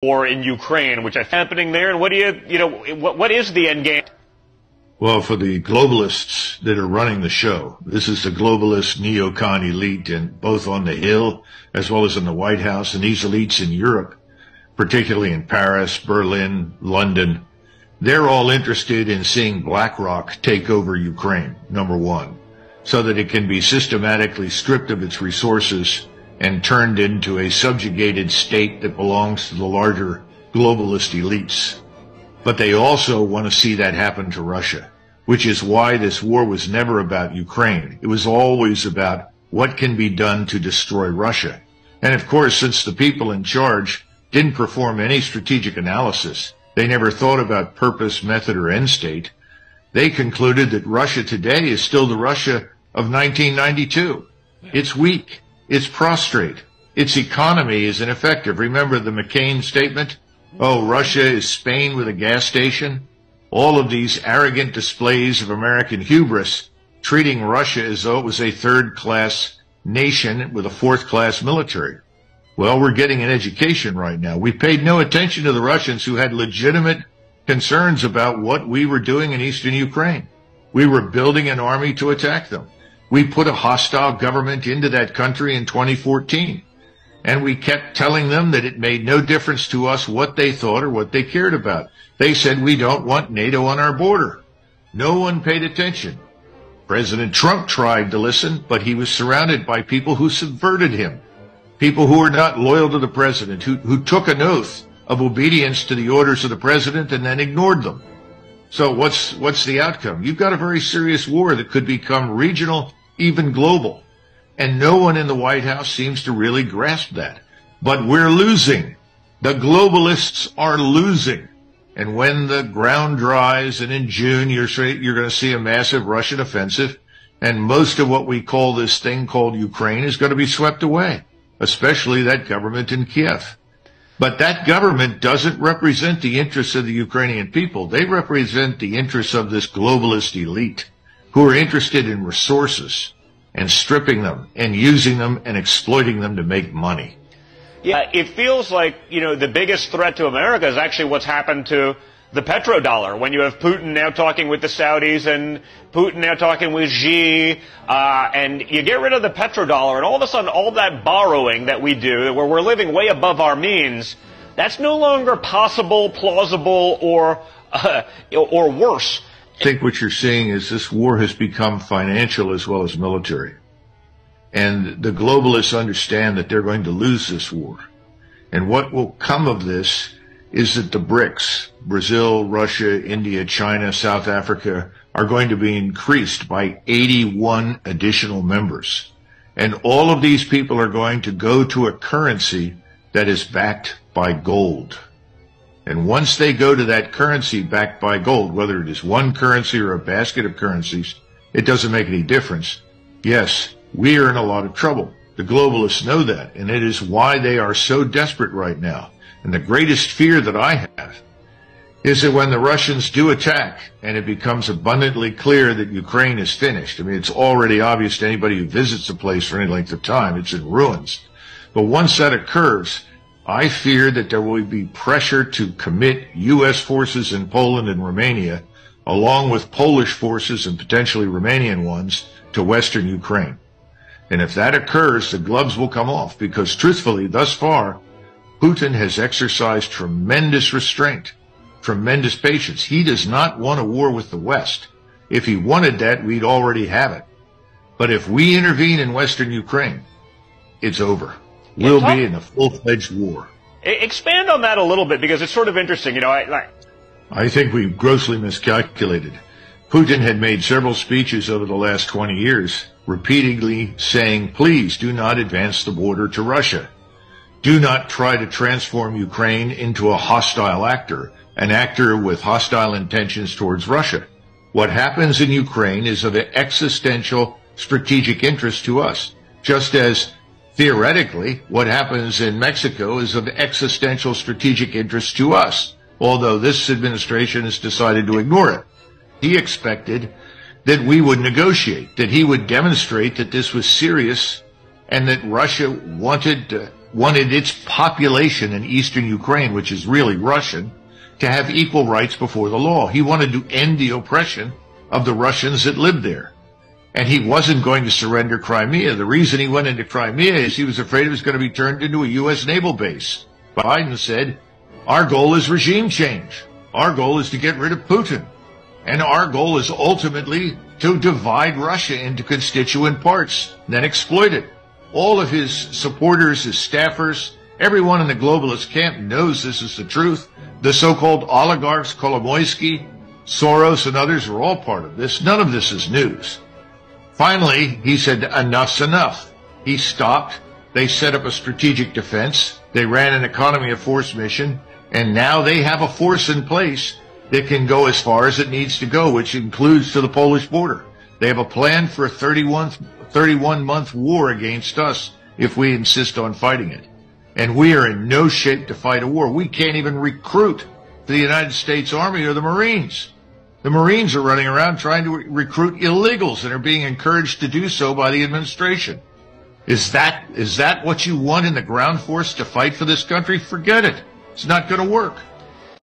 war in Ukraine, which is happening there, and what do what is the end game? Well, for the globalists that are running the show, this is the globalist neocon elite, and both on the Hill as well as in the White House, and these elites in Europe, particularly in Paris, Berlin, London, they're all interested in seeing BlackRock take over Ukraine, number one, so that it can be systematically stripped of its resources and turned into a subjugated state that belongs to the larger globalist elites. But they also want to see that happen to Russia, which is why this war was never about Ukraine. It was always about what can be done to destroy Russia. And of course, since the people in charge didn't perform any strategic analysis, they never thought about purpose, method, or end state, they concluded that Russia today is still the Russia of 1992. It's weak. It's prostrate. Its economy is ineffective. Remember the McCain statement? Oh, Russia is Spain with a gas station. All of these arrogant displays of American hubris, treating Russia as though it was a third-class nation with a fourth-class military. Well, we're getting an education right now. We paid no attention to the Russians who had legitimate concerns about what we were doing in eastern Ukraine. We were building an army to attack them. We put a hostile government into that country in 2014. And we kept telling them that it made no difference to us what they thought or what they cared about. They said, we don't want NATO on our border. No one paid attention. President Trump tried to listen, but he was surrounded by people who subverted him. People who were not loyal to the president, who took an oath of obedience to the orders of the president and then ignored them. So what's the outcome? You've got a very serious war that could become regional, even global. And no one in the White House seems to really grasp that. But we're losing. The globalists are losing. And when the ground dries, and in June you're going to see a massive Russian offensive, and most of what we call this thing called Ukraine is going to be swept away, especially that government in Kiev. But that government doesn't represent the interests of the Ukrainian people. They represent the interests of this globalist elite who are interested in resources and stripping them and using them and exploiting them to make money. Yeah, it feels like, the biggest threat to America is actually what's happened to the petrodollar. When you have Putin now talking with the Saudis and Putin now talking with Xi, and you get rid of the petrodollar, and all of a sudden all that borrowing that we do, where we're living way above our means, that's no longer possible, plausible, or worse. I think what you're seeing is this war has become financial as well as military. And the globalists understand that they're going to lose this war. And what will come of this is that the BRICS, Brazil, Russia, India, China, South Africa, are going to be increased by 81 additional members. And all of these people are going to go to a currency that is backed by gold. And once they go to that currency backed by gold, whether it is one currency or a basket of currencies, it doesn't make any difference. Yes, we are in a lot of trouble. The globalists know that, and it is why they are so desperate right now. And the greatest fear that I have is that when the Russians do attack and it becomes abundantly clear that Ukraine is finished, I mean, it's already obvious to anybody who visits the place for any length of time, it's in ruins. But once that occurs, I fear that there will be pressure to commit U.S. forces in Poland and Romania, along with Polish forces and potentially Romanian ones, to western Ukraine. And if that occurs, the gloves will come off, because truthfully, thus far, Putin has exercised tremendous restraint, tremendous patience. He does not want a war with the West. If he wanted that, we'd already have it. But if we intervene in western Ukraine, it's over. We'll be in a full-fledged war. Expand on that a little bit, because it's sort of interesting. I think we've grossly miscalculated. Putin had made several speeches over the last 20 years, repeatedly saying, please do not advance the border to Russia. Do not try to transform Ukraine into a hostile actor, an actor with hostile intentions towards Russia. What happens in Ukraine is of existential strategic interest to us, just as theoretically, what happens in Mexico is of existential strategic interest to us, although this administration has decided to ignore it. He expected that we would negotiate, that he would demonstrate that this was serious and that Russia wanted wanted its population in eastern Ukraine, which is really Russian, to have equal rights before the law. He wanted to end the oppression of the Russians that lived there. And he wasn't going to surrender Crimea. The reason he went into Crimea is he was afraid it was going to be turned into a U.S. naval base. Biden said, our goal is regime change. Our goal is to get rid of Putin. And our goal is ultimately to divide Russia into constituent parts, then exploit it. All of his supporters, his staffers, everyone in the globalist camp knows this is the truth. The so-called oligarchs, Kolomoisky, Soros, and others are all part of this. None of this is news. Finally, he said, enough's enough. He stopped. They set up a strategic defense. They ran an economy of force mission. And now they have a force in place that can go as far as it needs to go, which includes to the Polish border. They have a plan for a 31-month war against us if we insist on fighting it. And we are in no shape to fight a war. We can't even recruit for the United States Army or the Marines. The Marines are running around trying to recruit illegals and are being encouraged to do so by the administration. Is that what you want in the ground force to fight for this country? Forget it. It's not going to work.